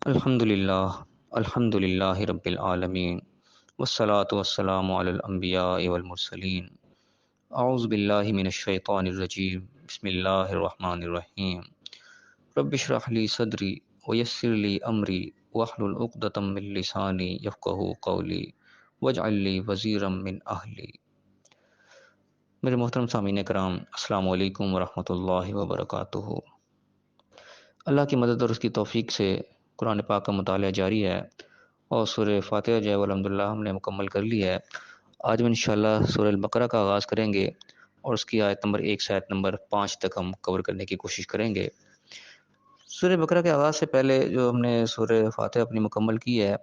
الحمد للہ رب العالمین والصلاة والسلام علی الانبیاء والمرسلین اعوذ باللہ من الشیطان الرجیم بسم اللہ الرحمن الرحیم رب اشرح لی صدری ویسر لی امری واحلل عقدۃ من لسانی یفقہوا قولی واجعل لی وزیرا من اہلی۔ میرے محترم سامعین کرام، السلام علیکم ورحمۃ اللہ وبرکاتہ۔ اللہ کی مدد اور اس کی توفیق سے قرآن پاک کا مطالعہ جاری ہے اور سورہ فاتحہ جو ہے وہ الحمدللہ ہم نے مکمل کر لی ہے۔ آج ہم انشاءاللہ سورہ البقرہ کا آغاز کریں گے اور اس کی آیت نمبر 1 سے آیت نمبر 5 تک ہم کور کرنے کی کوشش کریں گے۔ سورہ بقرہ کے آغاز سے پہلے جو ہم نے سورہ فاتحہ اپنی مکمل کی ہے،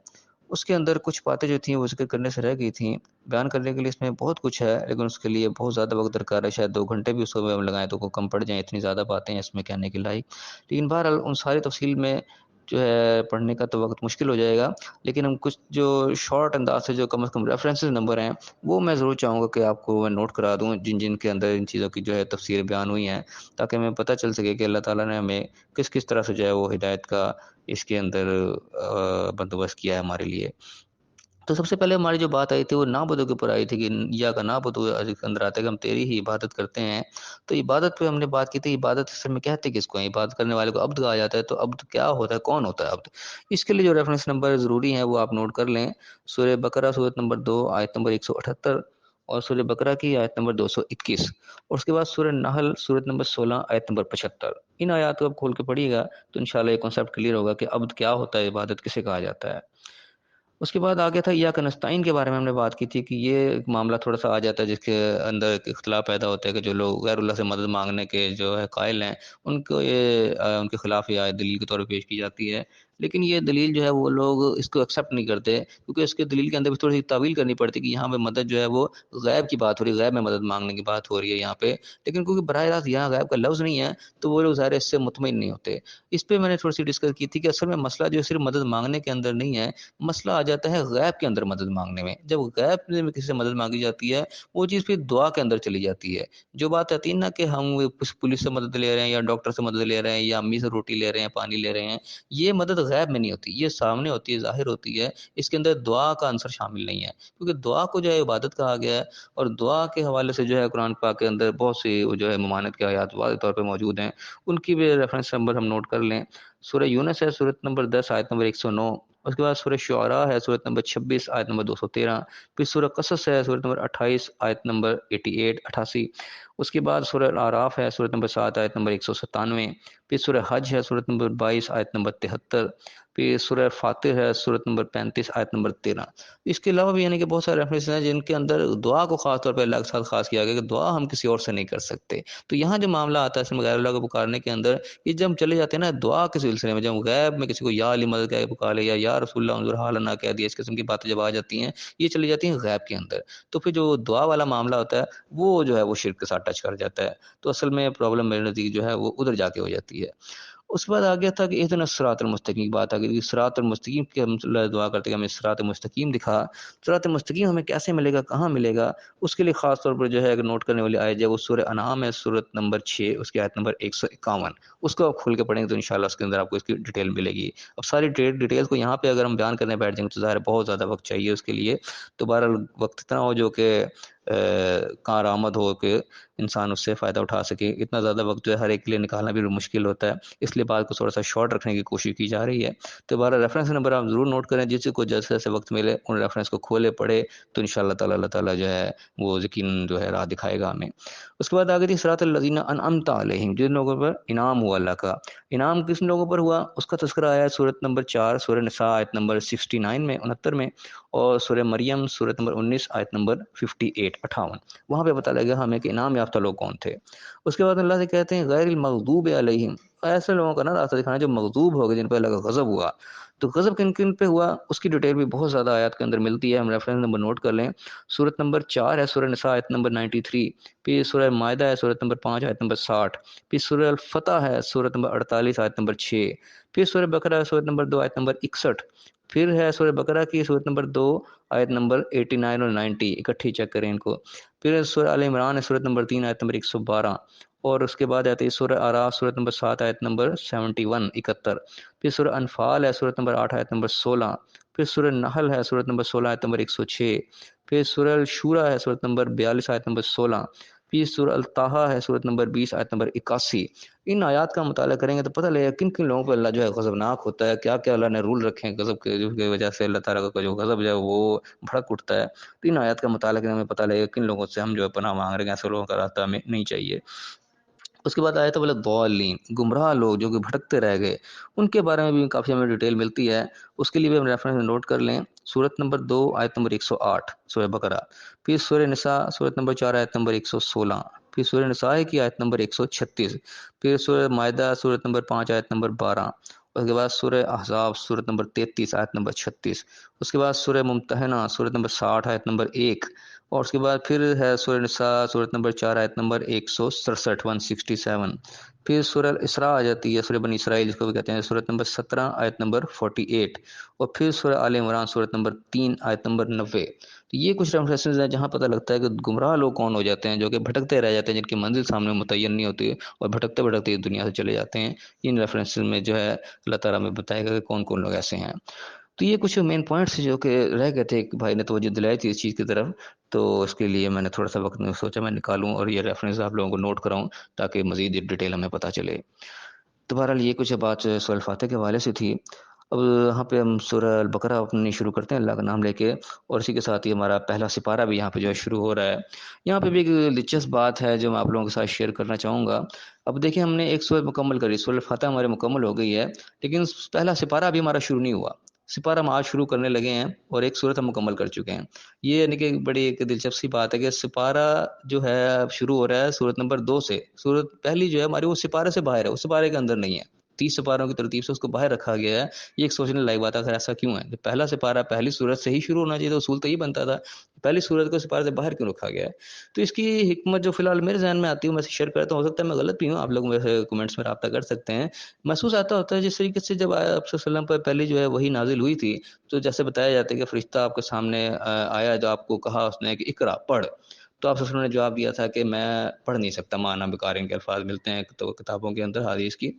اس کے اندر کچھ باتیں جو تھیں وہ ذکر کرنے سے رہ گئی تھیں۔ بیان کرنے کے لیے اس میں بہت کچھ ہے، لیکن اس کے لیے بہت زیادہ وقت درکار ہے، شاید 2 گھنٹے بھی اس کو ہم لگائیں تو وہ کم پڑ جائیں، اتنی زیادہ باتیں ہیں اس میں کہنے کے لائق۔ لیکن بہرحال ان ساری تفصیل میں جو ہے پڑھنے کا تو وقت مشکل ہو جائے گا، لیکن ہم کچھ جو شارٹ انداز سے جو کم از کم ریفرنسز نمبر ہیں وہ میں ضرور چاہوں گا کہ آپ کو میں نوٹ کرا دوں، جن جن کے اندر ان چیزوں کی جو ہے تفسیر بیان ہوئی ہیں، تاکہ ہمیں پتہ چل سکے کہ اللہ تعالیٰ نے ہمیں کس کس طرح سے جو ہے وہ ہدایت کا اس کے اندر بندوبست کیا ہے ہمارے لیے۔ تو سب سے پہلے ہماری جو بات آئی تھی وہ نعبدوں کے اوپر آئی تھی کہ یا کا نعبدو کے اندر آتا ہے کہ ہم تیری ہی عبادت کرتے ہیں۔ تو عبادت پہ ہم نے بات کی تھی، عبادت اصل میں کہتے کس کو ہیں؟ عبادت کرنے والے کو عبد کہا جاتا ہے، تو عبد کیا ہوتا ہے، کون ہوتا ہے عبد؟ اس کے لیے جو ریفرنس نمبر ضروری ہیں وہ آپ نوٹ کر لیں۔ سورہ بقرہ سورۃ نمبر 2 آیت نمبر 178 اور سورہ بقرہ کی آیت نمبر 221، اور اس کے بعد سورہ نحل سورۃ نمبر 16 آیت نمبر 75۔ ان آیات کو آپ کھول کے پڑھیے گا تو انشاءاللہ یہ کنسیپٹ کلیئر ہوگا کہ عبد کیا ہوتا ہے، عبادت کسے کہا جاتا ہے۔ اس کے بعد آگے تھا ایاک نستعین کے بارے میں ہم نے بات کی تھی کہ یہ ایک معاملہ تھوڑا سا آ جاتا ہے جس کے اندر ایک اختلاف پیدا ہوتا ہے کہ جو لوگ غیر اللہ سے مدد مانگنے کے جو ہے قائل ہیں، ان کو یہ ان کے خلاف یہ آیت دلیل کے طور پہ پیش کی جاتی ہے، لیکن یہ دلیل جو ہے وہ لوگ اس کو ایکسیپٹ نہیں کرتے، کیونکہ اس کے دلیل کے اندر بھی تھوڑی سی تعویل کرنی پڑتی ہے کہ یہاں پہ مدد جو ہے وہ غیب کی بات ہو رہی ہے، غیب میں مدد مانگنے کی بات ہو رہی ہے یہاں پہ، لیکن کیونکہ براہ راست یہاں غیب کا لفظ نہیں ہے تو وہ لوگ ظاہر اس سے مطمئن نہیں ہوتے۔ اس پہ میں نے تھوڑی سی ڈسکس کی تھی کہ اصل میں مسئلہ جو صرف مدد مانگنے کے اندر نہیں ہے، مسئلہ آ جاتا ہے غیب کے اندر مدد مانگنے میں۔ جب غیب میں کسی سے مدد مانگی جاتی ہے وہ چیز پھر دعا کے اندر چلی جاتی ہے۔ جو بات آتی ہے نا کہ ہم پولیس سے مدد لے رہے ہیں یا ڈاکٹر سے مدد لے رہے ہیں یا امی سے روٹی لے رہے ہیں، پانی لے رہے ہیں، یہ مدد غیب میں نہیں ہوتی، یہ سامنے ہوتی ہے، ظاہر ہوتی ہے، اس کے اندر دعا کا عنصر شامل نہیں ہے، کیونکہ دعا کو جو ہے عبادت کہا گیا ہے، اور دعا کے حوالے سے جو ہے قرآن پاک کے اندر بہت سی جو ہے ممانعت کے آیات واضح طور پہ موجود ہیں، ان کی بھی ریفرنس نمبر ہم نوٹ کر لیں۔ سورہ یونس ہے سورۃ نمبر 10 آیت نمبر 109، اس کے بعد سورہ شعراء ہے سورۃ نمبر 26 آیت نمبر 213، پھر سورہ قصص ہے سورۃ نمبر 28 آیت نمبر 88، اس کے بعد سورہ الاعراف ہے سورۃ نمبر 7 آیت نمبر 197، پھر سورہ حج ہے سورۃ نمبر 22 آیت نمبر 73، پھر سورہ فاتر ہے سورۃ نمبر 35 آیت نمبر 13۔ اس کے علاوہ بھی یعنی کہ بہت سارے ریفرنس ہیں جن کے اندر دعا کو خاص طور پہ اللہ کے ساتھ خاص کیا گیا کہ دعا ہم کسی اور سے نہیں کر سکتے۔ تو یہاں جو معاملہ آتا ہے اس میں غیر اللہ کو پکارنے کے اندر، یہ جب ہم چلے جاتے ہیں نا دعا کے سلسلے میں، جب ہم غیب میں کسی کو یا علی مدد کہہ کے پکارے یا رسول اللہ انظر حالنا کہہ دیا، اس قسم کی باتیں جب آ جاتی ہیں یہ چلی جاتی ہیں غیب کے اندر، تو پھر جو دعا والا معاملہ ہوتا ہے وہ جو ہے وہ شرک کے ساتھ ٹچ کر جاتا ہے، تو اصل میں پرابلم میرے نزدیک جو ہے وہ ادھر جا کے ہو جاتی ہے۔ اس کے بعد آ گیا تھا کہ اہدنا الصراط المستقیم کی بات آ گئی، صراط المستقیم کی ہم اللہ دعا کرتے کہ ہمیں صراط مستقیم دکھا۔ صراط مستقیم ہمیں کیسے ملے گا، کہاں ملے گا، اس کے لیے خاص طور پر جو ہے اگر نوٹ کرنے والی آیت ہے وہ سورہ انعام ہے سورۃ نمبر 6 اس کی آیت نمبر 151، اس کو آپ کھول کے پڑھیں گے تو انشاءاللہ اس کے اندر آپ کو اس کی ڈیٹیل ملے گی۔ اب ساری ڈیٹیلز کو یہاں پہ اگر ہم بیان کرنے بیٹھ جائیں گے تو ظاہر ہے بہت زیادہ وقت چاہیے اس کے لیے، تو بہرحال وقت اتنا ہو جو کہ کارآمد ہو کہ انسان اس سے فائدہ اٹھا سکے، اتنا زیادہ وقت جو ہے ہر ایک کے لیے نکالنا بھی مشکل ہوتا ہے، اس لیے بات کو تھوڑا سا شارٹ رکھنے کی کوشش کی جا رہی ہے۔ تو بہرحال ریفرنس نمبر آپ ضرور نوٹ کریں، جس کو جیسے جیسے وقت ملے ان ریفرنس کو کھولے پڑھے تو انشاءاللہ تعالی اللہ تعالیٰ جو ہے وہ یقین جو ہے راہ دکھائے گا ہمیں۔ اس کے بعد آگے تھی صراط الذین انعمت علیہم، جن لوگوں پر انعام ہوا اللہ کا۔ انعام کس لوگوں پر ہوا اس کا تذکرہ آیا ہے سورۃ نمبر 4 سورہ نساء آیت نمبر 69 میں 69 میں، اور سورہ مریم سورۃ نمبر 19 آیت نمبر 58 وہاں پہ پتہ لگا ہمیں کہ انعام یافتہ لوگ کون تھے۔ اس کے بعد اللہ سے کہتے ہیں غیر المغضوب علیہم، ایسے لوگوں کا نا راستہ دکھانا جو مغضوب ہو گئے، جن پہ اللہ کا غضب ہوا۔ تو غضب کن کن پہ ہوا اس کی ڈیٹیل بھی بہت زیادہ آیات کے اندر ملتی ہے، ہم ریفرنس نمبر نوٹ کر لیں۔ سورۃ نمبر 4 ہے سورہ نساء آیت نمبر 93، پھر سورہ مائدہ ہے سورۃ نمبر 5 آیت نمبر 60، پھر سورہ الفتح ہے سورۃ نمبر 48 آیت نمبر 6، پھر سورہ بقرہ ہے سورۃ نمبر 2 آیت نمبر 61، پھر ہے سورہ بقرہ کی سورۃ نمبر 2 آیت نمبر 89 اور 90، اکٹھی چیک کریں ان کو۔ پھر سورہ ال عمران ہے سورۃ نمبر 3 آیت نمبر 112، اور اس کے بعد آتی ہے سورہ آراف صورت نمبر 7 آیت نمبر 71 71، پھر سورہ انفال ہے صورت نمبر 8 آیت نمبر 16، پھر سورہ نحل ہے صورت نمبر 16 آیت نمبر 106، پھر سورہ الشورى ہے صورت نمبر 42 آیت نمبر 16، پھر سورہ الطٰہٰ ہے صورت نمبر 20 آیت نمبر 81۔ ان آیات کا مطالعہ کریں گے تو پتہ لگے گا کن کن لوگوں پہ اللہ جو ہے غضبناک ہوتا ہے، کیا کیا اللہ نے رول رکھے ہیں غضب کی وجہ سے اللہ تعالیٰ کا جو غضب جو ہے وہ بھڑک اٹھتا ہے۔ تو ان آیات کا مطالعہ کرنے میں پتہ لگے گا کن لوگوں سے ہم جو ہے پناہ مانگ رہے ہیں، ایسے لوگوں کا راستہ ہمیں نہیں چاہیے۔ اس کے بعد آیت الضالین، گمراہ لوگ جو کہ بھٹکتے رہ گئے، ان کے بارے میں بھی کافی ہمیں ڈیٹیل ملتی ہے۔ اس کے لیے بھی ہم ریفرنس نوٹ کر لیں، سورت نمبر 2 آیت نمبر 108 سورہ بقرہ، پھر سورہ نساء سورت نمبر 4 آیت نمبر 116، پھر سورہ نساء کی آیت نمبر 136، پھر سورہ مائدہ سورت نمبر 5 آیت نمبر 12، اس کے بعد سورہ احزاب سورت نمبر 33 آیت نمبر 36، اس کے بعد سورہ ممتحنہ سورت نمبر 60 آیت نمبر 1، اور اس کے بعد پھر ہے سورہ نساء سورت نمبر 4 آیت نمبر 167 167، پھر سورہ الاسراء آ جاتی ہے، سورہ بنی اسرائیل جس کو بھی کہتے ہیں، سورت نمبر 17 آیت نمبر 48، اور پھر سورہ آل عمران سورت نمبر 3 آیت نمبر 90۔ تو یہ کچھ ریفرنسز ہیں جہاں پتہ لگتا ہے کہ گمراہ لوگ کون ہو جاتے ہیں، جو کہ بھٹکتے رہ جاتے ہیں، جن کی منزل سامنے متعین نہیں ہوتی اور بھٹکتے بھٹکتے اس دنیا سے چلے جاتے ہیں۔ ان ریفرنسز میں جو ہے اللہ تعالیٰ میں بتائے گا کہ کون کون لوگ ایسے ہیں۔ تو یہ کچھ مین پوائنٹس جو کہ رہ گئے تھے، ایک بھائی نے توجہ دلائی تھی اس چیز کی طرف، تو اس کے لیے میں نے تھوڑا سا وقت سوچا میں نکالوں اور یہ ریفرنس آپ لوگوں کو نوٹ کراؤں تاکہ مزید ڈیٹیل ہمیں پتہ چلے۔ تو بہرحال یہ کچھ بات سورہ الفاتحہ کے حوالے سے تھی۔ اب یہاں پہ ہم سورہ البقرہ اپنی شروع کرتے ہیں اللہ کا نام لے کے، اور اسی کے ساتھ ہی ہمارا پہلا سپارہ بھی یہاں پہ جو ہے شروع ہو رہا ہے۔ یہاں پہ بھی ایک دلچسپ بات ہے جو میں آپ لوگوں کے ساتھ شیئر کرنا چاہوں گا۔ اب دیکھیں ہم نے ایک سورہ مکمل کری، سورہ الفاتحہ ہمارے مکمل ہو گئی ہے، لیکن پہلا سپارہ ابھی ہمارا شروع نہیں ہوا۔ سپارہ ہم آج شروع کرنے لگے ہیں اور ایک سورت ہم مکمل کر چکے ہیں۔ یہ یعنی کہ بڑی ایک دلچسپ سی بات ہے کہ سپارہ جو ہے اب شروع ہو رہا ہے سورت نمبر 2 سے۔ سورت پہلی جو ہے ہماری وہ سپارے سے باہر ہے، اس سپارے کے اندر نہیں ہے، 30 سپاروں کی ترتیب سے اس کو باہر رکھا گیا ہے۔ یہ ایک سوچنے لائق بات ہے، اگر ایسا کیوں ہے کہ پہلا سپارہ پہلی سورت سے ہی شروع ہونا چاہیے، تو اصول تو یہ بنتا تھا پہلی سورت کو سپارے سے باہر کیوں رکھا گیا ہے۔ تو اس کی حکمت جو فی الحال میرے ذہن میں آتی ہے میں سے شیئر کرتا ہوں، ہو سکتا ہے میں غلط بھی ہوں، آپ لوگ میرے کمنٹس میں رابطہ کر سکتے ہیں۔ محسوس آتا ہوتا ہے جس طریقے سے جب آپ صلی اللہ علیہ وسلم پر پہلی جو ہے وہی نازل ہوئی تھی، تو جیسے بتایا جاتا ہے کہ فرشتہ آپ کے سامنے آیا، جو آپ کو کہا اس نے کہ اقرا پڑھ، تو آپ صلی اللہ علیہ وسلم نے جواب دیا تھا کہ میں پڑھ نہیں سکتا، معنی بکارین کے الفاظ ملتے ہیں تو کتابوں کے اندر حدیث کی۔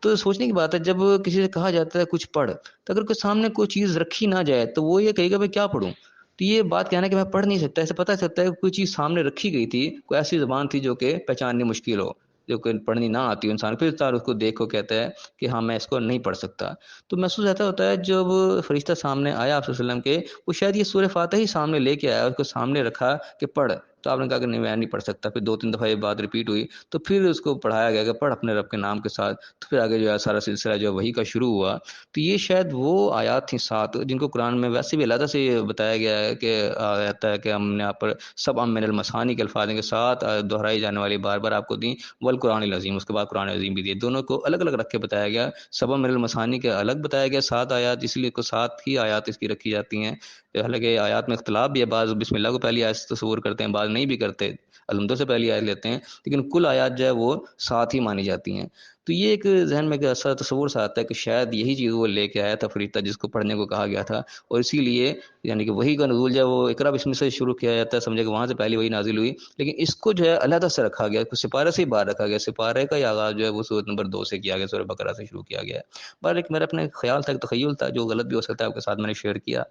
تو سوچنے کی بات ہے جب کسی سے کہا جاتا ہے کچھ پڑھ، تو اگر کوئی سامنے کوئی چیز رکھی نہ جائے تو وہ یہ کہے گا میں کیا پڑھوں۔ تو یہ بات کہنا کہ میں پڑھ نہیں سکتا، ایسے پتہ چلتا ہے کہ کوئی چیز سامنے رکھی گئی تھی، کوئی ایسی زبان تھی جو کہ پہچاننی مشکل ہو، جو کہ پڑھنی نہ آتی ہو انسان، پھر انسان اس کو دیکھ کو کہتا ہے کہ ہاں میں اس کو نہیں پڑھ سکتا۔ تو محسوس ایسا ہوتا ہے جب فرشتہ سامنے آیا آپ صلی اللہ علیہ وسلم کے، وہ شاید یہ سورہ فاتحہ ہی سامنے لے کے آیا، اس کو سامنے رکھا کہ پڑھ، تو آپ نے کہا کہ نہیں میں نہیں پڑھ سکتا۔ پھر 2-3 دفعہ یہ بات ریپیٹ ہوئی تو پھر اس کو پڑھایا گیا کہ پڑھ اپنے رب کے نام کے ساتھ، تو پھر آگے جو ہے سارا سلسلہ جو وحی کا شروع ہوا۔ تو یہ شاید وہ آیات تھیں 7 جن کو قرآن میں ویسے بھی علیحدہ سے یہ بتایا گیا ہے کہ آتا ہے کہ ہم نے آپ پر سب من المثانی کے الفاظ ہیں کہ 7 دہرائی جانے والی بار بار آپ کو دیں، والقرآن العظیم، اس کے بعد قرآن عظیم بھی دیے، دونوں کو الگ الگ رکھ کے بتایا گیا۔ سب من المثانی کے الگ بتایا گیا 7 آیات، اس لیے کو 7 ہی آیات اس کی رکھی جاتی ہیں۔ حالانکہ آیات میں اختلاف بھی ہے، بعض بسم اللہ کو پہلی آیت سے تصور کرتے ہیں، بعض نہیں بھی کرتے، الحمدہ سے پہلی آیت لیتے ہیں، لیکن کل آیات جو ہے وہ 7 ہی مانی جاتی ہیں۔ تو یہ ایک ذہن میں ایسا تصور سا آتا ہے کہ شاید یہی چیز وہ لے کے آیا تھا فرشتہ جس کو پڑھنے کو کہا گیا تھا، اور اسی لیے یعنی کہ وہی کا نزول جو ہے وہ اقرا بسم سے شروع کیا جاتا ہے، سمجھے کہ وہاں سے پہلی وہی نازل ہوئی، لیکن اس کو جو ہے علیحدہ سے رکھا گیا، سپارے سے ہی باہر رکھا گیا، سپارے کا ہی آغاز جو ہے وہ سورت نمبر 2 سے کیا گیا، سورہ بقرہ سے شروع کیا گیا ہے۔ بہرحال ایک میرا اپنے خیال تھا، ایک تخیل تھا جو غلط بھی ہو سکتا ہے، آپ کے ساتھ میں نے شیئر کیا۔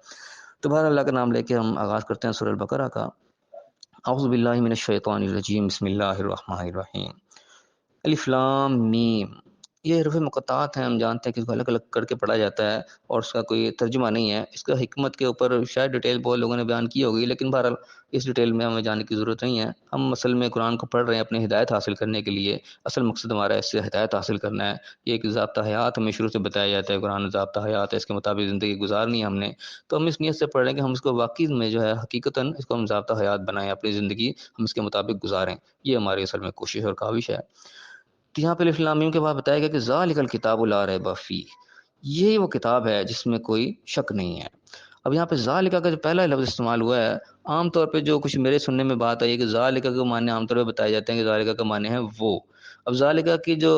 تو بہرحال اللہ کا نام لے کے ہم آغاز کرتے ہیں سورہ البقرہ کا۔ اعوذ باللہ من الشیطان الرجیم، بسم اللہ الرحمن الرحیم۔ الف لام میم، یہ حروف مقطعات ہیں، ہم جانتے ہیں کہ اس کو الگ الگ کر کے پڑھا جاتا ہے اور اس کا کوئی ترجمہ نہیں ہے، اس کا حکمت کے اوپر شاید ڈیٹیل بہت لوگوں نے بیان کی ہوگی، لیکن بہرحال اس ڈیٹیل میں ہمیں جانے کی ضرورت نہیں ہے۔ ہم اصل میں قرآن کو پڑھ رہے ہیں اپنی ہدایت حاصل کرنے کے لیے، اصل مقصد ہمارا اس سے ہدایت حاصل کرنا ہے۔ یہ ایک ضابطہ حیات ہمیں شروع سے بتایا جاتا ہے، قرآن ضابطہ حیات ہے، اس کے مطابق زندگی گزارنی ہے ہم نے، تو ہم اس نیت سے پڑھ رہے ہیں کہ ہم اس کو واقعی میں جو ہے حقیقتاً اس کو ہم ضابطہ حیات بنائیں، اپنی زندگی ہم اس کے مطابق گزاریں، یہ ہماری اصل میں کوشش اور کاوش ہے۔ تو یہاں پہ الف لام میم کے بعد بتایا گیا کہ ذالک الکتاب لا ریب فیہ، یہی وہ کتاب ہے جس میں کوئی شک نہیں ہے۔ اب یہاں پہ ذالک کا جو پہلا لفظ استعمال ہوا ہے، عام طور پہ جو کچھ میرے سننے میں بات آئی ہے کہ ذالک کے معنی عام طور پہ بتائے جاتے ہیں کہ ذالک کا معنی ہے وہ، اب ذالکہ کی جو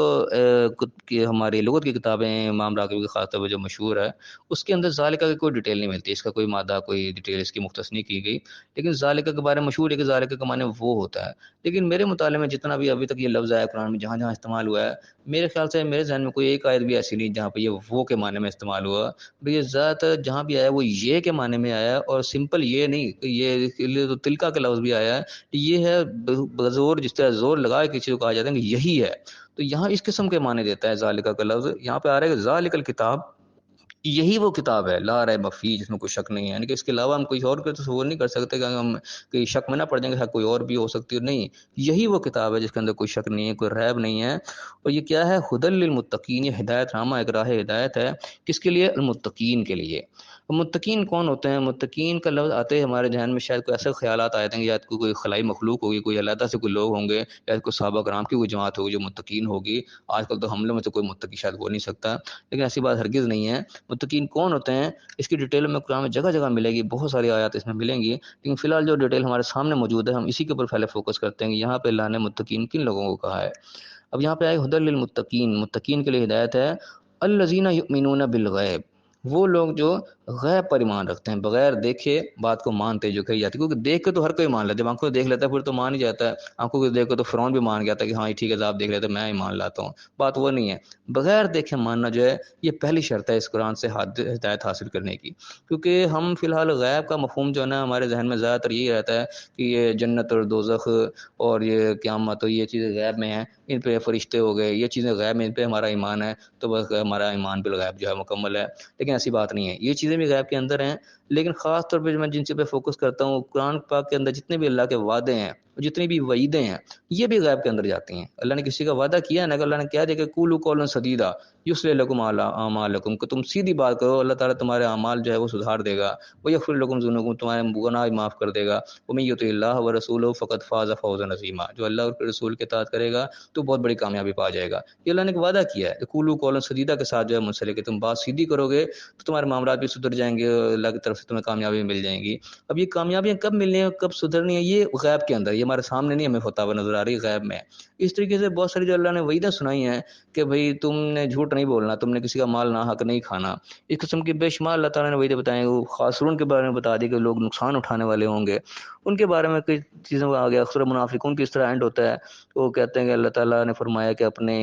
ہماری لغت کی کتابیں امام راغب کے خاص طور پہ جو مشہور ہے، اس کے اندر ذالکہ کی کوئی ڈیٹیل نہیں ملتی، اس کا کوئی مادہ کوئی ڈیٹیل اس کی مختص نہیں کی گئی، لیکن ذالکہ کے بارے میں مشہور ہے کہ ذالکہ کا معنی وہ ہوتا ہے۔ لیکن میرے مطالعے میں جتنا بھی ابھی تک یہ لفظ آیا قرآن میں، جہاں جہاں استعمال ہوا ہے، میرے خیال سے میرے ذہن میں کوئی ایک آیت بھی ایسی نہیں جہاں پہ یہ وہ کے معنی میں استعمال ہوا۔ یہ ذات جہاں بھی آیا وہ یہ کے معنی میں آیا، اور سمپل یہ نہیں کہ یہ تو تلکا کا لفظ بھی آیا ہے، یہ ہے بزور، جس طرح زور لگا کے کسی کو کہا جاتا ہے کہ یہی ہے، تو یہاں اس قسم کے معنی دیتا ہے ذالکہ کا لفظ۔ یہاں پہ آ رہا ہے کہ ذالک الکتاب، یہی وہ کتاب ہے لا ریب فیہ، جس میں کوئی شک نہیں ہے، یعنی کہ اس کے علاوہ ہم کوئی اور کا تصور نہیں کر سکتے کہ ہم کوئی شک میں نہ پڑ جائیں گے کوئی اور بھی ہو سکتی ہے، نہیں، یہی وہ کتاب ہے جس کے اندر کوئی شک نہیں ہے، کوئی ریب نہیں ہے۔ اور یہ کیا ہے؟ ہدی للمتقین، یہ ہدایت نامہ، ایک راہ ہدایت ہے، کس کے لیے؟ المتقین کے لیے۔ متقین کون ہوتے ہیں؟ متقین کا لفظ آتے ہی ہمارے ذہن میں شاید کوئی ایسے خیالات آئے ہیں کہ یا کوئی خلائی مخلوق ہوگی، کوئی علیحدہ سے کوئی لوگ ہوں گے، یا کوئی صحابہ کرام کی کوئی جماعت ہوگی جو متقین ہوگی۔ آج کل تو ہم لوگ میں سے کوئی متقی شاید ہو نہیں سکتا، لیکن ایسی بات ہرگز نہیں ہے۔ متقین کون ہوتے ہیں؟ اس کی ڈیٹیل میں قرآن میں جگہ جگہ ملے گی، بہت ساری آیات اس میں ملیں گی، لیکن فی الحال جو ڈیٹیل ہمارے سامنے موجود ہے ہم اسی کے اوپر پہلے فوکس کرتے ہیں کہ یہاں پہ اللہ نے متقین کن لوگوں کو کہا ہے۔ اب یہاں پہ آئے ہدی للمتقین، متقین کے لیے ہدایت ہے۔ الذین یؤمنون بالغیب، وہ لوگ جو غیب پر ایمان رکھتے ہیں، بغیر دیکھے بات کو مانتے جو کہی جاتی ہے، کیونکہ دیکھ کے تو ہر کوئی مان لیتا ہے، آنکھوں سے دیکھ لیتا ہے پھر تو مان ہی جاتا ہے، آنکھوں سے دیکھ کے تو فرعون بھی مان گیا تھا کہ ہاں یہ ٹھیک ہے آپ دیکھ لیتے میں ایمان لاتا ہوں، بات وہ نہیں ہے۔ بغیر دیکھے ماننا جو ہے یہ پہلی شرط ہے اس قرآن سے ہدایت حاصل کرنے کی، کیونکہ ہم فی الحال غیب کا مفہوم جو ہے نا ہمارے ذہن میں زیادہ تر یہی رہتا ہے کہ یہ جنت اور دوزخ اور یہ قیامت اور یہ چیزیں غیب میں ہیں، ان پہ فرشتے ہو گئے، یہ چیزیں غیب میں، ان پہ ہمارا ایمان ہے تو بس ہمارا ایمان بالغیب جو ہے مکمل ہے، لیکن ایسی بات نہیں ہے، یہ چیزیں بھی غیب کے اندر ہیں۔ لیکن خاص طور پہ میں جن چیزوں پہ فوکس کرتا ہوں، قرآن پاک کے اندر جتنے بھی اللہ کے وعدے ہیں، جتنی بھی وعیدیں ہیں، یہ بھی غیب کے اندر جاتی ہیں۔ اللہ نے کسی کا وعدہ کیا ہے نا، کہ اللہ نے کہہ دیا کہ قولوا قولا سدیدا یصلح لکم اعمالکم، کہ تم سیدھی بات کرو، اللہ تعالیٰ تمہارے اعمال جو ہے وہ سدھار دے گا، ویغفر لکم ذنوبکم، تمہارے گناہ بھی معاف کر دے گا، ومن یطع اللہ ورسولہ فقد فاز فوزا عظیما، جو اللہ اور اس کے رسول کے اطاعت کرے گا تو بہت بڑی کامیابی پا جائے گا۔ یہ اللہ نے ایک وعدہ کیا ہے، قولوا قولا سدیدا کے ساتھ جو ہے منسلک، کہ تم بات سیدھی کرو گے تو تمہارے معاملات بھی سدھر جائیں گے، اللہ کی طرف سے تمہیں کامیابی مل جائیں گی۔ اب یہ کامیابیاں کب ملنی ہیں، کب سدھرنی ہے، یہ غیب کے اندر، یہ ہمارے سامنے نہیں ہمیں ہوتا ہوا نظر آ رہی ہے، غیب میں۔ اس طریقے سے بہت ساری جو اللہ نے وعیدیں سنائی ہیں کہ بھئی تم نے جھوٹ نہیں بولنا، تم نے کسی کا مال ناحق نہیں کھانا، اس قسم کی بے شمار اللہ تعالیٰ نے وعیدیں بتائیں، وہ خاسرون کے بارے میں بتا دی کہ لوگ نقصان اٹھانے والے ہوں گے، ان کے بارے میں کئی چیزوں کا آ گیا۔ اکثر منافقون کی اس طرح اینڈ ہوتا ہے، وہ کہتے ہیں کہ اللہ تعالیٰ نے فرمایا کہ اپنے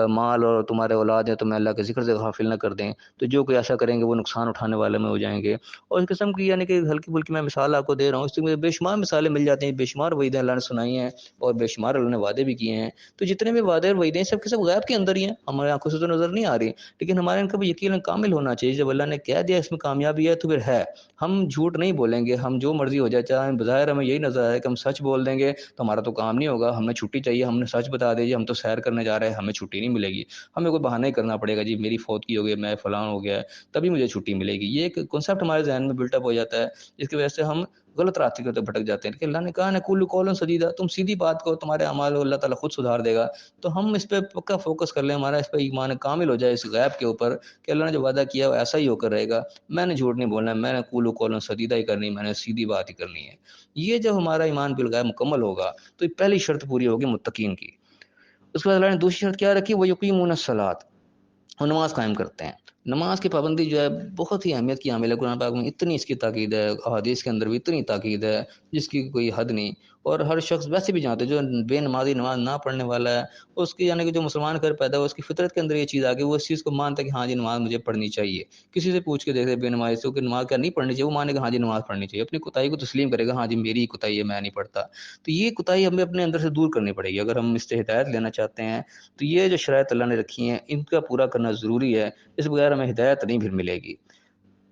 مال اور تمہارے اولاد ہیں تو میں اللہ کے ذکر سے غافل نہ کر دیں، تو جو کوئی ایسا کریں گے وہ نقصان اٹھانے والے میں ہو جائیں گے، اور اس قسم کی یعنی کہ ہلکی پھلکی میں مثال آپ کو دے رہا ہوں، اس سے بے شمار مثالیں مل جاتی ہیں، بے شمار وعیدیں اللہ نے سنائی ہیں اور بے شمار اللہ نے وعدے بھی کیے ہیں۔ تو جتنے بھی وعدے اور وعیدیں سب کے سب غیب کے اندر ہی ہیں، ہمارے آنکھوں سے تو نظر نہیں آ رہی، لیکن ہمارے ان کا بھی یقین کامل ہونا چاہیے۔ جب اللہ نے کہہ دیا اس میں کامیابی ہے تو پھر ہے، ہم جھوٹ نہیں بولیں گے، ہم جو مرضی ہو جائے، چاہے بظاہر ہمیں یہی نظر آئے کہ ہم سچ بول دیں گے تو ہمارا تو کام نہیں ہوگا، ہمیں چھٹی چاہیے، ہم نے سچ بتا دیجیے ہم تو سیر کرنے جا رہے ہیں ہمیں چھٹی نہیں ملے گی، ہمیں کوئی بہانہ ہی کرنا پڑے گا، جی میری فوتگی ہو گئی، میں فلاں ہو گیا ہے تبھی مجھے چھٹی ملے گی، یہ ایک کنسیپٹ ہمارے ذہن میں بلٹ اپ ہو جاتا ہے، جس کی وجہ سے ہم غلط راستے کی طرف بھٹک جاتے ہیں۔ کہ اللہ نے کہا نا قولوا قولا سدیدا، تم سیدھی بات کرو، تمہارے اعمال کو اللہ تعالیٰ خود سدھار دے گا، تو ہم اس پہ پکا فوکس کر لیں، ہمارا اس پہ ایمان کامل ہو جائے اس غیب کے اوپر کہ اللہ نے جو وعدہ کیا وہ ایسا ہی ہو کر رہے گا، میں نے جھوٹ نہیں بولنا ہے، میں نے قولوا قولا سدیدا ہی کرنی، میں نے سیدھی بات ہی کرنی ہے۔ یہ جب ہمارا ایمان بالغیب مکمل ہوگا تو یہ پہلی شرط پوری ہوگی متقین کی۔ اس کے بعد اللہ نے دوسری شرط کیا رکھی؟ وہ یقیمون الصلاۃ، وہ نماز قائم کرتے ہیں۔ نماز کی پابندی جو ہے بہت ہی اہمیت کی حامل ہے، قرآن پاک میں اتنی اس کی تاکید ہے، احادیث کے اندر بھی اتنی تاکید ہے جس کی کوئی حد نہیں، اور ہر شخص ویسے بھی جانتے جو بے نمازی نماز نہ پڑھنے والا ہے اس کی یعنی کہ جو مسلمان گھر پیدا ہو اس کی فطرت کے اندر یہ چیز آ گئی، وہ اس چیز کو مانتا ہے کہ ہاں جی نماز مجھے پڑھنی چاہیے، کسی سے پوچھ کے دیکھے بے نمازی سے کہ نماز کیا نہیں پڑھنی چاہیے، وہ مانے گا ہاں جی نماز پڑھنی چاہیے، اپنی کوتاہی کو تسلیم کرے گا ہاں جی میری کوتاہی ہے میں نہیں پڑھتا۔ تو یہ کوتاہی ہمیں اپنے اندر سے دور کرنی پڑے گی اگر ہم اس سے ہدایت لینا چاہتے ہیں، تو یہ جو شرائط اللہ نے رکھی ہیں ان کا پورا کرنا ضروری ہے، اس بغیر ہمیں ہدایت نہیں پھر ملے گی۔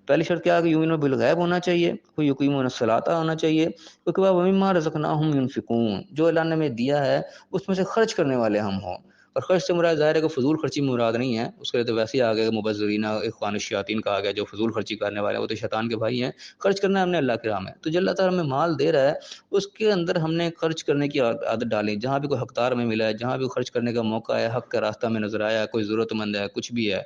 پہلی شرط کیا ہے کہ یؤمنون بالغیب ہونا چاہیے، کوئی یقیمون الصلاۃ ہونا چاہیے، اس کے بعد ومما رزقناہم ینفقون، جو اللہ نے ہمیں دیا ہے اس میں سے خرچ کرنے والے ہم ہوں، اور خرچ سے مراد ظاہر ہے کہ فضول خرچی مراد نہیں ہے، اس کے لیے تو ویسے ہی آ گیا مبذرین اخوان الشیاطین کہا گیا، جو فضول خرچی کرنے والے ہیں وہ تو شیطان کے بھائی ہیں، خرچ کرنا ہے ہم نے اللہ کے راہ میں، تو جو اللہ تعالیٰ ہمیں مال دے رہا ہے اس کے اندر ہم نے خرچ کرنے کی عادت ڈالی، جہاں بھی کوئی حقدار ہمیں ملا ہے، جہاں بھی خرچ کرنے کا موقع ہے، حق کا راستہ میں نظر آیا، کوئی ضرورت مند ہے، کچھ بھی ہے،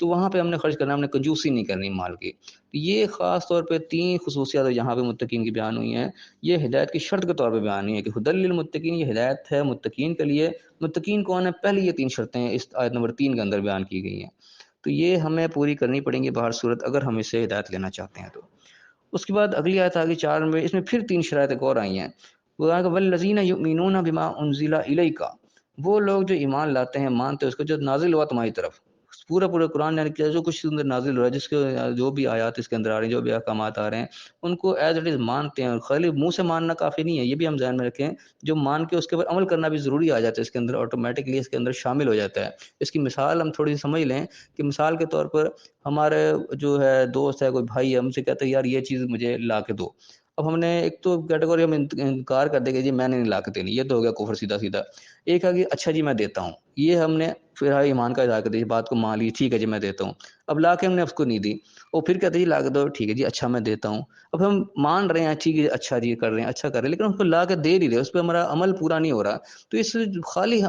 تو وہاں پہ ہم نے خرچ کرنا، ہم نے کنجوسی نہیں کرنی مال کی۔ تو یہ خاص طور پہ 3 خصوصیات یہاں پہ متقین کی بیان ہوئی ہیں، یہ ہدایت کی شرط کے طور پہ بیان ہوئی ہے کہ ہدی للمتقین، یہ ہدایت ہے متقین کے لیے۔ متقین کون ہے؟ پہلے یہ 3 شرطیں اس آیت نمبر 3 کے اندر بیان کی گئی ہیں، تو یہ ہمیں پوری کرنی پڑیں گی بہر صورت اگر ہم اس سے ہدایت لینا چاہتے ہیں تو۔ اس کے بعد اگلی آیت آگے 4 میں، اس میں پھر 3 شرائط ایک اور آئی ہیں۔ وہ آگے والذین یؤمنون بما انزل الیک، وہ لوگ جو ایمان لاتے ہیں، مانتے ہیں اس کو جو نازل ہوا تمہاری طرف، پورا قرآن یعنی کہ جو کچھ اندر نازل ہوا ہے، جس کے جو بھی آیات اس کے اندر آ رہی ہیں، جو بھی احکامات آ رہے ہیں، ان کو ایز اٹ از مانتے ہیں۔ اور خالی منہ سے ماننا کافی نہیں ہے، یہ بھی ہم ذہن میں رکھیں، جو مان کے اس کے اوپر عمل کرنا بھی ضروری آ جاتا ہے، اس کے اندر آٹومیٹکلی اس کے اندر شامل ہو جاتا ہے۔ اس کی مثال ہم تھوڑی سی سمجھ لیں کہ مثال کے طور پر ہمارے جو ہے دوست ہے، کوئی بھائی ہے، ہم سے کہتے ہیں یار یہ چیز مجھے لا کے دو۔ اب ہم نے ایک تو کیٹیگوری ہم انکار کر دیں گے، جی میں نے نہیں لا کے دینی، یہ تو ہو گیا کفر سیدھا سیدھا۔ ایک آگے اچھا جی میں دیتا ہوں، یہ ہم نے پھر ایمان کا اظہار کر دیا، بات کو مان لی، ٹھیک ہے جی میں دیتا ہوں۔ اب لا کے ہم نے اس کو نہیں دی، اور پھر کہتے جی لا کے دو، ٹھیک ہے جی اچھا میں دیتا ہوں۔ اب ہم مان رہے ہیں ٹھیک ہے اچھا جی کر رہے ہیں، اچھا کر رہے ہیں، لیکن اس کو لا کے دے نہیں رہے، اس پہ ہمارا عمل پورا نہیں ہو رہا۔ تو اس خالی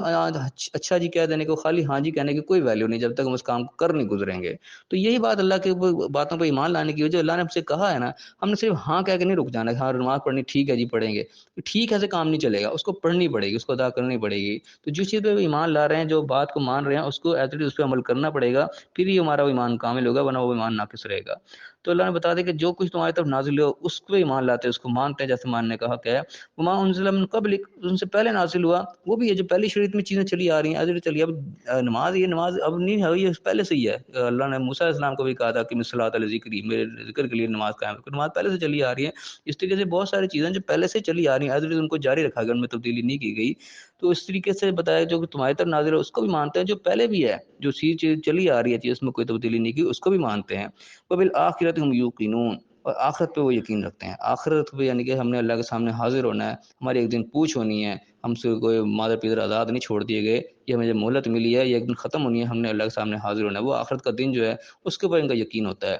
اچھا جی کہہ دینے کو، خالی ہاں جی کہنے کی کوئی ویلیو نہیں جب تک ہم اس کام کو کر نہیں گزریں گے۔ تو یہی بات اللہ کے باتوں پہ ایمان لانے کی وجہ، اللہ نے ہم سے کہا ہے نا، ہم نے صرف ہاں کہہ کے نہیں رک جانا ہے، ہاں نماز پڑھنی ٹھیک ہے جی پڑھیں گے، ٹھیک ہے سے کام نہیں چلے گا، اس کو پڑھنی پڑے گی، اس کو ادا کرنی پڑے گی۔ تو جس چیز پہ ایمان لا رہے ہیں، جو بات کو مان رہے ہیں، اس کو ایز اٹ از اس پہ عمل کرنا پڑے گا، پھر ہی ہمارا وہ ایمان کامل ہوگا، ورنہ وہ ایمان ناقص رہے گا۔ تو اللہ نے بتا دیا کہ جو کچھ تمہاری طرف نازل ہو اس کو ایمان لاتے ہیں، اس کو مانتے ہیں جیسے ماننے کا حق ہے۔ وما انزل من قبلک، ان سے پہلے نازل ہوا وہ بھی ہے، جو پہلی شریعت میں چیزیں چلی آ رہی ہیں، ایز چلی۔ اب نماز، یہ نماز اب نہیں ہے، یہ پہلے سے ہی ہے۔ اللہ نے موسیٰ علیہ السلام کو بھی کہا تھا کہ الصلاۃ لذکری، میرے ذکر کے لیے نماز قائم کرو، نماز پہلے سے چلی آ رہی ہے۔ اس طریقے سے بہت ساری چیزیں جو پہلے سے چلی آ رہی ہیں، ایز ان کو جاری رکھا گیا، ان میں تبدیلی نہیں کی گئی۔ تو اس طریقے سے بتایا جو کہ تمہاری طرف نازل ہے اس کو بھی مانتے ہیں، جو پہلے بھی ہے، جو چیز چلی آ رہی ہے، اس میں کوئی تبدیلی نہیں کی، اس کو بھی مانتے ہیں۔ وبالآخرۃ هم یوقنون، اور آخرت پہ وہ یقین رکھتے ہیں۔ آخرت پہ یعنی کہ ہم نے اللہ کے سامنے حاضر ہونا ہے، ہماری ایک دن پوچھ ہونی ہے، ہم سے کوئی مادر پیدر آزاد نہیں چھوڑ دیے گئے، یہ ہمیں جو مہلت ملی ہے یہ ایک دن ختم ہونی ہے، ہم نے اللہ کے سامنے حاضر ہونا ہے، وہ آخرت کا دن جو ہے اس کے اوپر ان کا یقین ہوتا ہے۔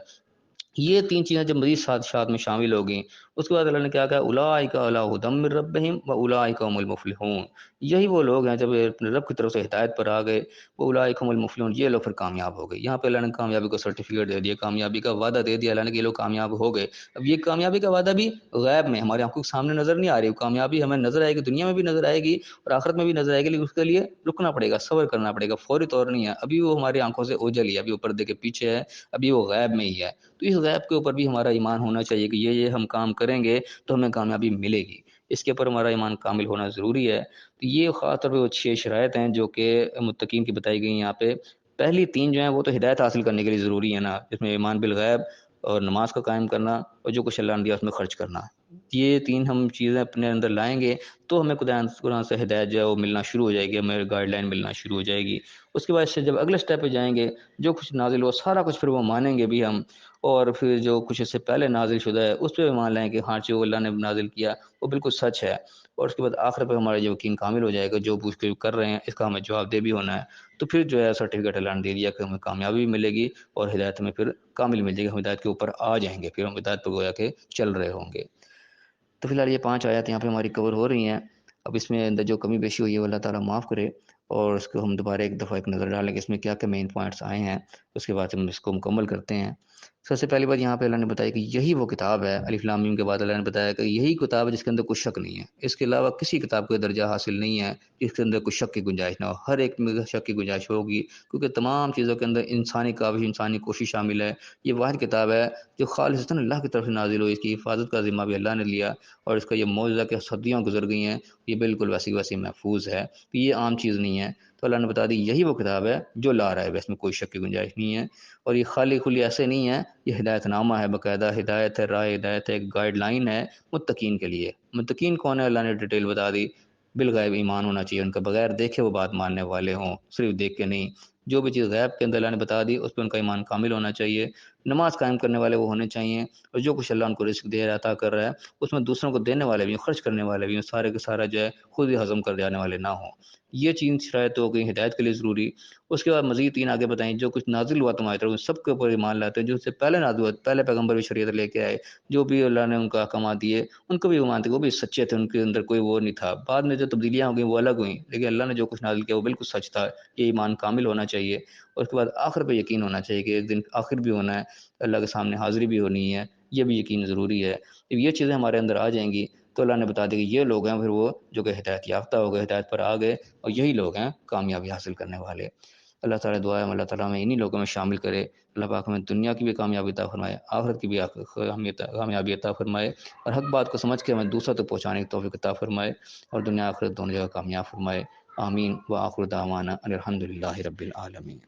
یہ 3 چیزیں جب مزید ساتھ میں شامل ہوگئیں، اس کے بعد اللہ نے کیا کہا، اولئک علی ھدی من ربہم واولئک هم المفلحون، یہی وہ لوگ ہیں جب اپنے رب کی طرف سے ہدایت پر آ گئے، واولئک هم المفلحون، یہ لوگ پھر کامیاب ہو گئے۔ یہاں پہ اللہ نے کامیابی کو سرٹیفکیٹ دے دیا، کامیابی کا وعدہ دے دیا اللہ نے کہ یہ لوگ کامیاب ہو گئے۔ اب یہ کامیابی کا وعدہ بھی غیب میں ہماری آنکھوں کے سامنے نظر نہیں آ رہی، کامیابی ہمیں نظر آئے گی، دنیا میں بھی نظر آئے گی اور آخرت میں بھی نظر آئے گی، لیکن اس کے لیے رکنا پڑے گا، صبر کرنا پڑے گا، فوری طور نہیں ہے، ابھی وہ ہماری آنکھوں سے اوجھل ہی ہے، ابھی وہ پردے کے پیچھے ہے، ابھی وہ غیب میں ہی ہے۔ تو اس غیب کے اوپر بھی ہمارا ایمان ہونا چاہیے کہ یہ ہم کام کریں گے تو ہمیں کامیابی ملے گی، اس کے اوپر ہمارا ایمان کامل ہونا ضروری ہے۔ تو یہ خاص طور پہ وہ 6 شرائط ہیں جو کہ متقین کی بتائی گئی ہیں یہاں پہ۔ پہلی 3 جو ہیں وہ تو ہدایت حاصل کرنے کے لیے ضروری ہے نا، جس میں ایمان بالغیب اور نماز کا قائم کرنا اور جو کچھ اللہ نے دیا اس میں خرچ کرنا، یہ 3 ہم چیزیں اپنے اندر لائیں گے تو ہمیں قرآن سے ہدایت جو ہے وہ ملنا شروع ہو جائے گی، ہمیں گائیڈ لائن ملنا شروع ہو جائے گی۔ اس کے بعد سے جب اگلے سٹیپ پہ جائیں گے، جو کچھ نازل ہو سارا کچھ پھر وہ مانیں گے بھی ہم، اور پھر جو کچھ اس سے پہلے نازل شدہ ہے اس پہ بھی مان لیں کہ ہاں جو اللہ نے نازل کیا وہ بالکل سچ ہے، اور اس کے بعد آخر پہ ہمارا جو یقین کامل ہو جائے گا، جو پوچھ کے کر رہے ہیں اس کا ہمیں جواب دے بھی ہونا ہے، تو پھر جو ہے سرٹیفکیٹ اللہ نے دے دیا کہ ہمیں کامیابی بھی ملے گی اور ہدایت میں پھر کامل مل جائے گی، ہم ہدایت کے اوپر آ جائیں گے، پھر ہم ہدایت پہ گویا کہ چل رہے ہوں گے۔ تو فی الحال یہ 5 آیات یہاں پہ ہماری کور ہو رہی ہیں۔ اب اس میں اندر جو کمی بیشی ہوئی ہے وہ اللہ تعالیٰ معاف کرے، اور اس کو ہم دوبارہ ایک دفعہ ایک نظر ڈالیں کہ اس میں کیا کیا مین پوائنٹس آئے ہیں، اس کے بعد ہم اس کو مکمل کرتے ہیں۔ سب سے پہلی بات یہاں پہ اللہ نے بتایا کہ یہی وہ کتاب ہے، الف لام میم کے بعد اللہ نے بتایا کہ یہی کتاب ہے جس کے اندر کوئی شک نہیں ہے، اس کے علاوہ کسی کتاب کو درجہ حاصل نہیں ہے جس کے اندر کوئی شک کی گنجائش نہ ہو، ہر ایک میں شک کی گنجائش ہوگی، کیونکہ تمام چیزوں کے اندر انسانی کاوش، انسانی کوشش شامل ہے۔ یہ واحد کتاب ہے جو خالصتاً اللہ کی طرف سے نازل ہوئی، اس کی حفاظت کا ذمہ بھی اللہ نے لیا، اور اس کا یہ معجزہ کہ صدیاں گزر گئی ہیں یہ بالکل ویسی ویسی محفوظ ہے، تو یہ عام چیز نہیں ہے۔ تو اللہ نے بتا دی یہی وہ کتاب ہے جو لا رہا ہے، اس میں کوئی شک کی گنجائش نہیں ہے، اور یہ خالی خلی ایسے نہیں ہے، یہ ہدایت نامہ ہے، باقاعدہ ہدایت ہے، راہ ہدایت ہے، ایک گائیڈ لائن ہے متقین کے لیے۔ متقین کون ہے اللہ نے ڈیٹیل بتا دی، بالغیب ایمان ہونا چاہیے ان کا، بغیر دیکھے وہ بات ماننے والے ہوں، صرف دیکھ کے نہیں، جو بھی چیز غیب کے اندر اللہ نے بتا دی اس پہ ان کا ایمان کامل ہونا چاہیے، نماز قائم کرنے والے وہ ہونے چاہیے، اور جو کچھ اللہ ان کو رزق دے رہا عطا کر رہا ہے اس میں دوسروں کو دینے والے بھی، خرچ کرنے والے بھی، سارے کے سارا جو ہے خود ہی ہضم کر جانے والے نہ ہوں۔ یہ چیز شرائط ہو گئی ہدایت کے لیے ضروری۔ اس کے بعد مزید 3 آگے بتائیں، جو کچھ نازل ہوا تمہاری طرف سب کے اوپر ایمان لاتے ہیں، جو اس سے پہلے نازل ہوا، پہلے پیغمبر بھی شریعت لے کے آئے، جو بھی اللہ نے ان کا احکامات دیے ان کو بھی وہ مانتے، وہ بھی سچے تھے، ان کے اندر کوئی وہ نہیں تھا، بعد میں جو تبدیلیاں ہو گئیں وہ الگ ہوئیں، لیکن اللہ نے جو کچھ نازل کیا وہ بالکل سچ تھا، یہ ایمان کامل ہونا چاہیے، اور اس کے بعد آخر پہ یقین ہونا چاہیے کہ ایک دن آخر بھی ہونا ہے، اللہ کے سامنے حاضری بھی ہونی ہے، یہ بھی یقین ضروری ہے۔ جب یہ چیزیں ہمارے اندر آ جائیں گی تو اللہ نے بتا دیا کہ یہ لوگ ہیں پھر وہ جو کہ ہدایت یافتہ ہو گئے، ہدایت پر آ گئے، اور یہی لوگ ہیں کامیابی حاصل کرنے والے۔ اللہ تعالیٰ دعا ہے اللہ تعالیٰ ہمیں انہی لوگوں میں شامل کرے۔ اللہ پاک ہمیں دنیا کی بھی کامیابی عطا فرمائے، آخرت کی بھی کامیابی عطا فرمائے، اور حق بات کو سمجھ کے ہمیں دوسروں تک پہنچانے کی توفیق عطا فرمائے، اور دنیا آخرت دونوں جگہ کامیاب فرمائے۔ آمین وآخر دعوانا ان الحمد للہ رب العالمین۔